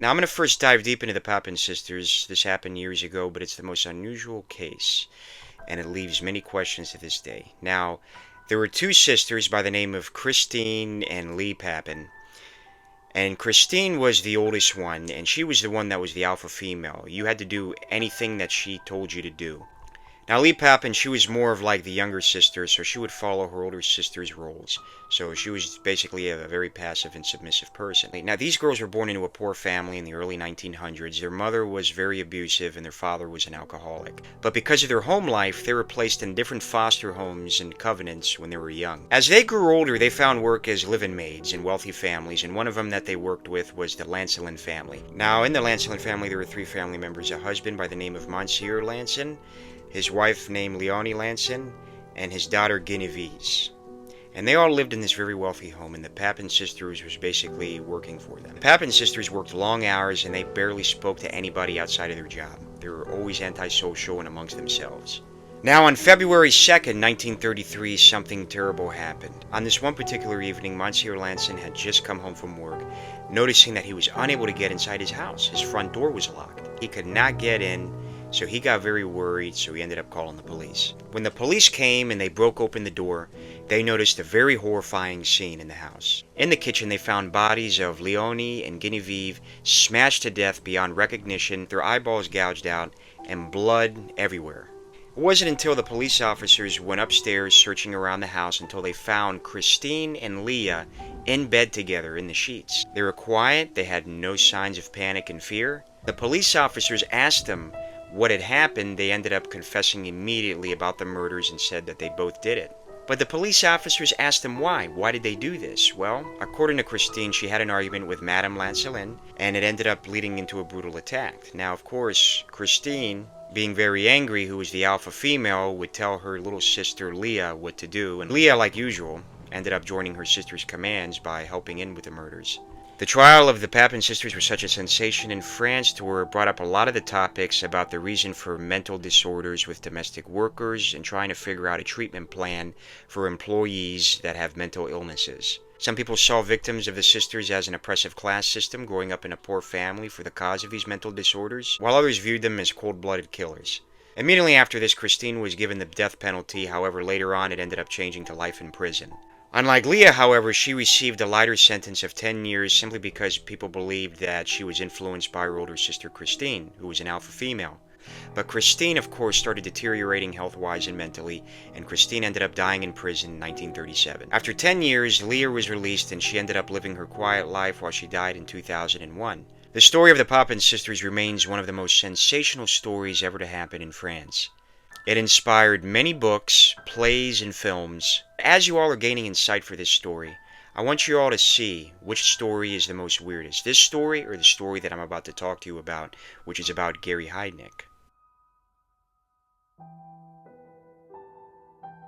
Now, I'm going to first dive deep into the Papin sisters. This happened years ago, but it's the most unusual case, and it leaves many questions to this day. Now, there were two sisters by the name of Christine and Lee Papin. And Christine was the oldest one, and she was the one that was the alpha female. You had to do anything that she told you to do. Now, Lee Papin, she was more of like the younger sister, so she would follow her older sister's roles. So she was basically a very passive and submissive person. Now, these girls were born into a poor family in the early 1900s. Their mother was very abusive and their father was an alcoholic. But because of their home life, they were placed in different foster homes and covenants when they were young. As they grew older, they found work as live-in maids in wealthy families, and one of them that they worked with was the Lancelin family. Now, in the Lancelin family, there were three family members: a husband by the name of Monsieur Lanson, his wife named Leonie Lanson, and his daughter Genevieve. And they all lived in this very wealthy home, and the Papin sisters was basically working for them. The Papin sisters worked long hours, and they barely spoke to anybody outside of their job. They were always antisocial and amongst themselves. Now, on February 2nd, 1933, something terrible happened. On this one particular evening, Monsieur Lanson had just come home from work, noticing that he was unable to get inside his house. His front door was locked. He could not get in, so he got very worried, so he ended up calling the police. When the police came and they broke open the door, they noticed a very horrifying scene in the house. In the kitchen, they found bodies of Leonie and Genevieve smashed to death beyond recognition, their eyeballs gouged out, and blood everywhere. It wasn't until the police officers went upstairs searching around the house until they found Christine and Leah in bed together in the sheets. They were quiet, they had no signs of panic and fear. The police officers asked them what had happened. They ended up confessing immediately about the murders and said that they both did it. But the police officers asked them why. Why did they do this? Well, according to Christine, she had an argument with Madame Lancelin, and it ended up leading into a brutal attack. Now, of course, Christine, being very angry, who was the alpha female, would tell her little sister Leah what to do, and Leah, like usual, ended up joining her sister's commands by helping in with the murders. The trial of the Papin sisters was such a sensation in France to where it brought up a lot of the topics about the reason for mental disorders with domestic workers and trying to figure out a treatment plan for employees that have mental illnesses. Some people saw victims of the sisters as an oppressive class system growing up in a poor family for the cause of these mental disorders, while others viewed them as cold-blooded killers. Immediately after this, Christine was given the death penalty. However, later on it ended up changing to life in prison. Unlike Leah, however, she received a lighter sentence of 10 years simply because people believed that she was influenced by her older sister Christine, who was an alpha female. But Christine, of course, started deteriorating health-wise and mentally, and Christine ended up dying in prison in 1937. After 10 years, Leah was released and she ended up living her quiet life while she died in 2001. The story of the Papin sisters remains one of the most sensational stories ever to happen in France. It inspired many books, plays, and films. As you all are gaining insight for this story, I want you all to see which story is the most weirdest. This story or the story that I'm about to talk to you about, which is about Gary Heidnik.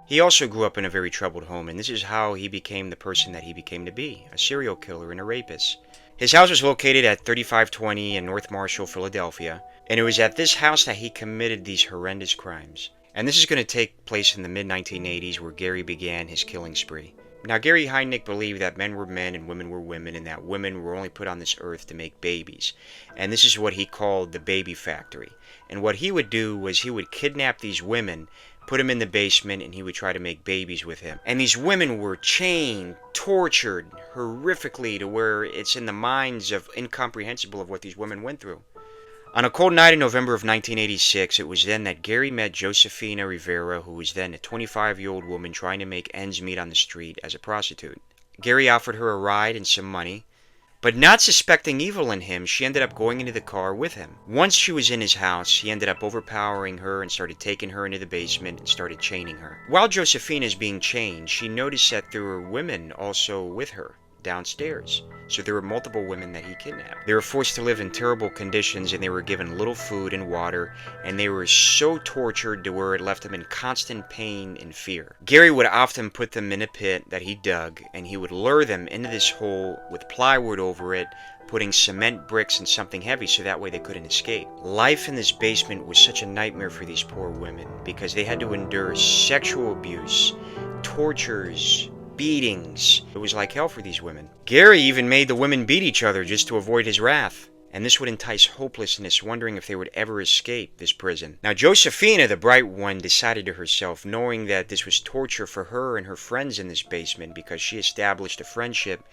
He also grew up in a very troubled home, and this is how he became the person that he became to be, a serial killer and a rapist. His house was located at 3520 in North Marshall, Philadelphia, and it was at this house that he committed these horrendous crimes. And this is going to take place in the mid-1980s, where Gary began his killing spree. Now, Gary Heidnik believed that men were men and women were women, and that women were only put on this earth to make babies. And this is what he called the baby factory. And what he would do was he would kidnap these women, put them in the basement, and he would try to make babies with him. And these women were chained, tortured horrifically to where it's in the minds of incomprehensible of what these women went through. On a cold night in November of 1986, it was then that Gary met Josefina Rivera, who was then a 25-year-old woman trying to make ends meet on the street as a prostitute. Gary offered her a ride and some money, but not suspecting evil in him, she ended up going into the car with him. Once she was in his house, he ended up overpowering her and started taking her into the basement and started chaining her. While Josefina is being chained, she noticed that there were women also with her downstairs. So there were multiple women that he kidnapped. They were forced to live in terrible conditions, and they were given little food and water, and they were so tortured to where it left them in constant pain and fear. Gary would often put them in a pit that he dug, and he would lure them into this hole with plywood over it, putting cement bricks and something heavy so that way they couldn't escape. Life in this basement was such a nightmare for these poor women because they had to endure sexual abuse, tortures, beatings. It was like hell for these women. Gary even made the women beat each other just to avoid his wrath. and this would entice hopelessness, wondering if they would ever escape this prison. Now, Josephina, the bright one, decided to herself, knowing that this was torture for her and her friends in this basement because she established a friendship,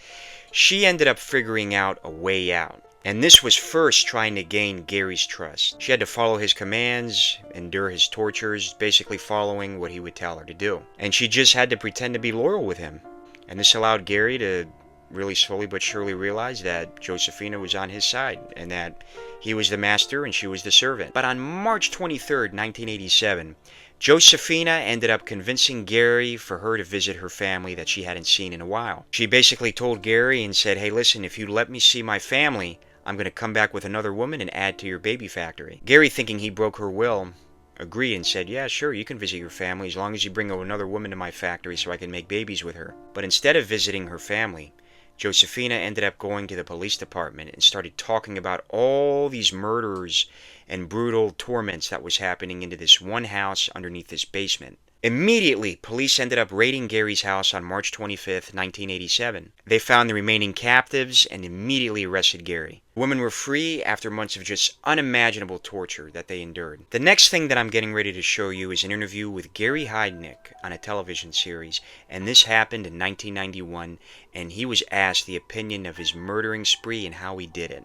she ended up figuring out a way out. And this was first trying to gain Gary's trust. She had to follow his commands, endure his tortures, basically following what he would tell her to do. And she just had to pretend to be loyal with him. And this allowed Gary to really slowly but surely realize that Josephina was on his side and that he was the master and she was the servant. But on March 23rd, 1987, Josephina ended up convincing Gary for her to visit her family that she hadn't seen in a while. She basically told Gary and said, "Hey, listen, if you let me see my family, I'm going to come back with another woman and add to your baby factory." Gary, thinking he broke her will, agreed and said, "Yeah, sure, you can visit your family as long as you bring another woman to my factory so I can make babies with her." But instead of visiting her family, Josephina ended up going to the police department and started talking about all these murders and brutal torments that was happening into this one house underneath this basement. Immediately, police ended up raiding Gary's house on March 25th, 1987. They found the remaining captives and immediately arrested Gary. The women were free after months of just unimaginable torture that they endured. The next thing that I'm getting ready to show you is an interview with Gary Heidnik on a television series, and this happened in 1991, and he was asked the opinion of his murdering spree and how he did it.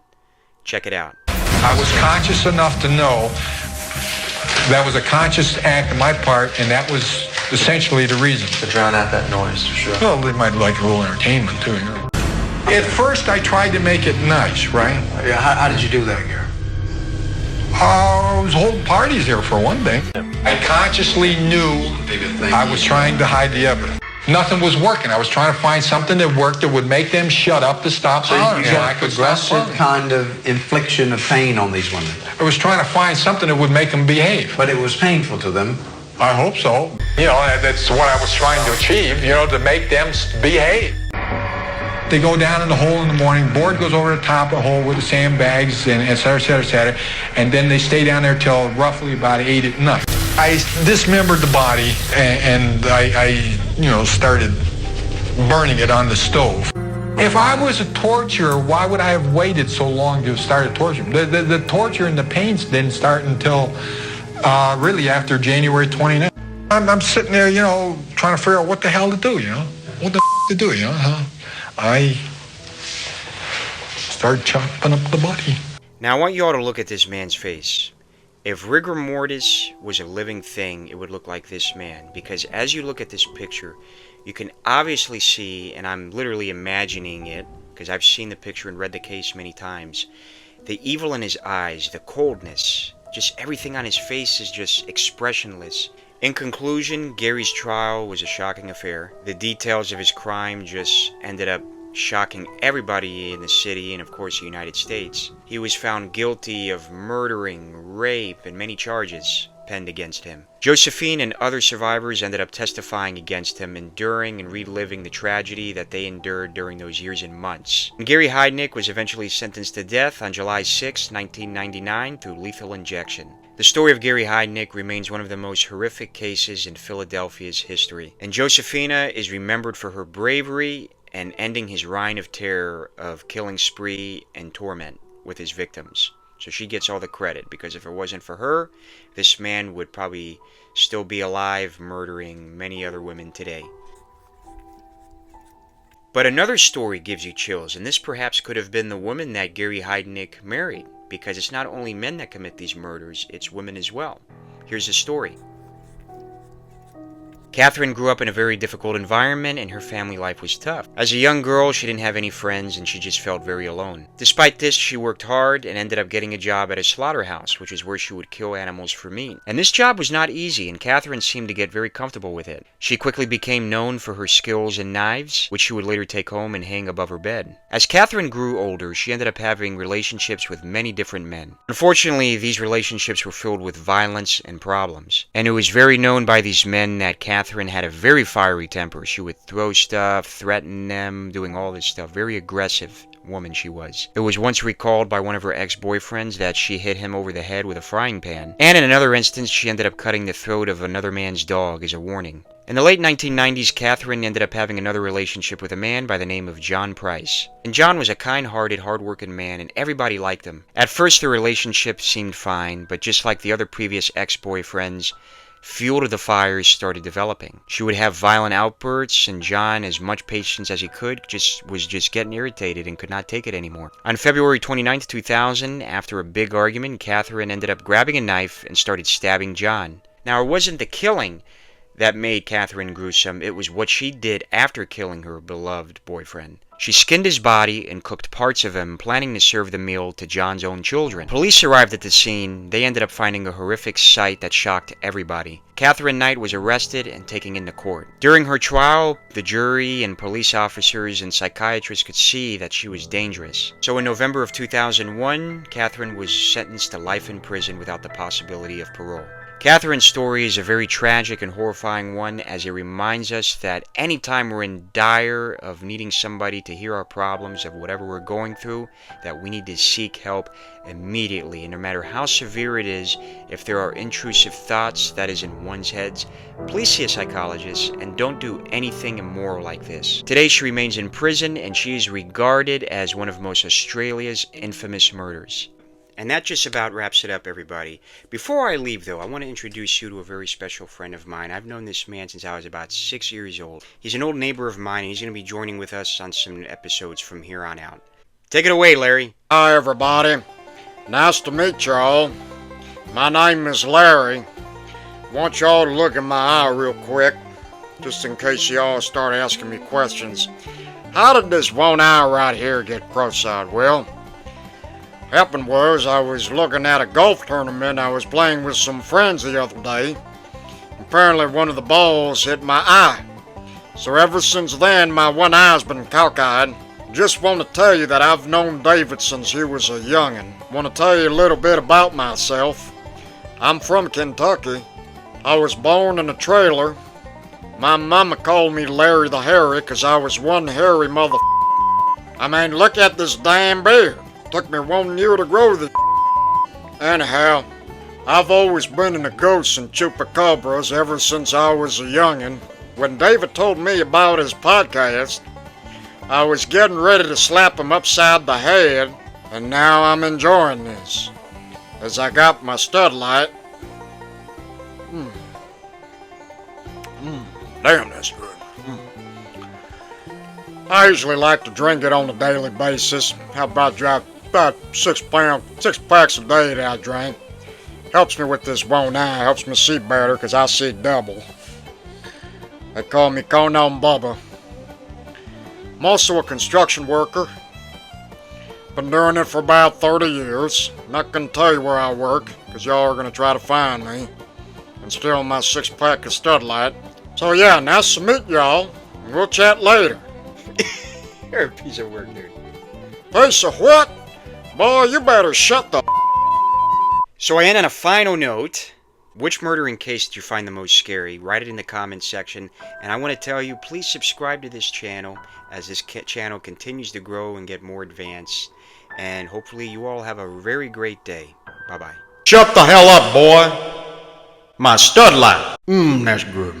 Check it out. I was conscious enough to know that was a conscious act on my part, and that was essentially the reason. To drown out that noise, for sure. Well, they might like a little entertainment, too, you know. At first, I tried to make it nice, right? Yeah, how did you do that, Gary? I was holding parties here, for one thing. I consciously knew I was trying to hide the evidence. Nothing was working. I was trying to find something that worked that would make them shut up to stop hollering. So you got progressive kind of infliction of pain on these women. I was trying to find something that would make them behave. But it was painful to them. I hope so. You know, that's what I was trying to achieve, you know, to make them behave. They go down in the hole in the morning, board goes over the top of the hole with the sandbags and et cetera, et cetera, et cetera, and then they stay down there till roughly about 8 at night. I dismembered the body and I started burning it on the stove. If I was a torturer, why would I have waited so long to start a torture? The torture and the pains didn't start until really after January 29th. I'm sitting there, you know, trying to figure out what the hell to do, you know? What the to do, you know? I started chopping up the body. Now I want you all to look at this man's face. If rigor mortis was a living thing, it would look like this man. Because as you look at this picture, you can obviously see, and I'm literally imagining it, because I've seen the picture and read the case many times, the evil in his eyes, the coldness, just everything on his face is just expressionless. In conclusion, Gary's trial was a shocking affair. The details of his crime just ended up shocking everybody in the city and of course the United States. He was found guilty of murdering, rape, and many charges penned against him. Josephine and other survivors ended up testifying against him, enduring and reliving the tragedy that they endured during those years and months. And Gary Heidnik was eventually sentenced to death on July 6, 1999 through lethal injection. The story of Gary Heidnik remains one of the most horrific cases in Philadelphia's history, and Josephina is remembered for her bravery and ending his reign of terror of killing spree and torment with his victims. So she gets all the credit, because if it wasn't for her, this man would probably still be alive, murdering many other women today. But another story gives you chills, and this perhaps could have been the woman that Gary Heidnik married, because it's not only men that commit these murders, it's women as well. Here's the story. Catherine grew up in a very difficult environment and her family life was tough. As a young girl, she didn't have any friends and she just felt very alone. Despite this, she worked hard and ended up getting a job at a slaughterhouse, which is where she would kill animals for meat. And this job was not easy, and Catherine seemed to get very comfortable with it. She quickly became known for her skills in knives, which she would later take home and hang above her bed. As Catherine grew older, she ended up having relationships with many different men. Unfortunately, these relationships were filled with violence and problems. And it was very known by these men that Catherine had a very fiery temper. She would throw stuff, threaten them, doing all this stuff. Very aggressive woman she was. It was once recalled by one of her ex-boyfriends that she hit him over the head with a frying pan. And in another instance, she ended up cutting the throat of another man's dog as a warning. In the late 1990s, Catherine ended up having another relationship with a man by the name of John Price. And John was a kind-hearted, hard-working man, and everybody liked him. At first, the relationship seemed fine, but just like the other previous ex-boyfriends, fuel to the fires started developing. She would have violent outbursts, and John, as much patience as he could, was just getting irritated and could not take it anymore. On February 29th, 2000, after a big argument, Catherine ended up grabbing a knife and started stabbing John. Now, it wasn't the killing that made Catherine gruesome, it was what she did after killing her beloved boyfriend. She skinned his body and cooked parts of him, planning to serve the meal to John's own children. Police arrived at the scene. They ended up finding a horrific sight that shocked everybody. Catherine Knight was arrested and taken into court. During her trial, the jury and police officers and psychiatrists could see that she was dangerous. So in November of 2001, Catherine was sentenced to life in prison without the possibility of parole. Catherine's story is a very tragic and horrifying one, as it reminds us that anytime we're in dire of needing somebody to hear our problems of whatever we're going through, that we need to seek help immediately. And no matter how severe it is, if there are intrusive thoughts that is in one's heads, please see a psychologist and don't do anything immoral like this. Today she remains in prison, and she is regarded as one of most Australia's infamous murders. And that just about wraps it up, everybody. Before I leave, though, I want to introduce you to a very special friend of mine. I've known this man since I was about 6 years old. He's an old neighbor of mine, and he's going to be joining with us on some episodes from here on out. Take it away, Larry. Hi, everybody. Nice to meet y'all. My name is Larry. Want y'all to look in my eye real quick, just in case y'all start asking me questions. How did this one eye right here get cross-eyed? Well, happened was I was looking at a golf tournament I was playing with some friends the other day. Apparently one of the balls hit my eye. So ever since then my one eye's been cockeyed. Just want to tell you that I've known David since he was a youngin'. Want to tell you a little bit about myself. I'm from Kentucky. I was born in a trailer. My mama called me Larry the Hairy because I was one hairy mother. I mean, look at this damn beard. Took me 1 year to grow the. Anyhow, I've always been into ghosts and chupacabras ever since I was a youngin'. When David told me about his podcast, I was getting ready to slap him upside the head, and now I'm enjoying this. As I got my stud light. Damn, that's good. I usually like to drink it on a daily basis. How about about 6 packs a day that I drink. Helps me with this one eye, helps me see better because I see double. They call me Conan Bubba. I'm also a construction worker. Been doing it for about 30 years. Not gonna tell you where I work because y'all are gonna try to find me and steal my 6-pack of Stud Light. So yeah, nice to meet y'all. And we'll chat later. You're a piece of work, dude. Piece of what? Boy, you better shut the. So I end on a final note. Which murdering case did you find the most scary? Write it in the comments section. And I want to tell you, please subscribe to this channel as this channel continues to grow and get more advanced. And hopefully you all have a very great day. Bye-bye. Shut the hell up, boy. My Stud Light. That's good.